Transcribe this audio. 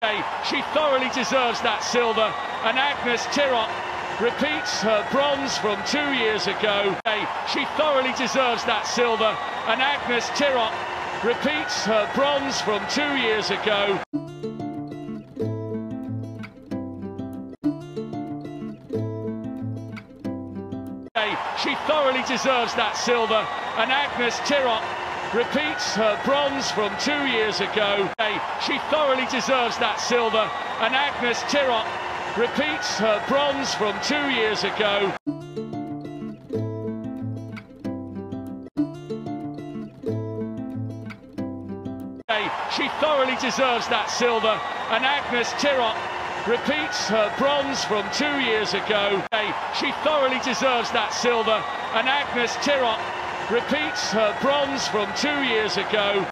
She thoroughly deserves that silver, and Agnes Tirop repeats her bronze from 2 years ago. She thoroughly deserves that silver, and Agnes Tirop repeats her bronze from 2 years ago. She thoroughly deserves that silver, and Agnes Tirop repeats her bronze from 2 years ago. She thoroughly deserves that silver, and Agnes Tirop repeats her bronze from 2 years ago. She thoroughly deserves that silver, and Agnes Tirop repeats her bronze from 2 years ago. She thoroughly deserves that silver, and Agnes Tirop repeats her bronze from 2 years ago.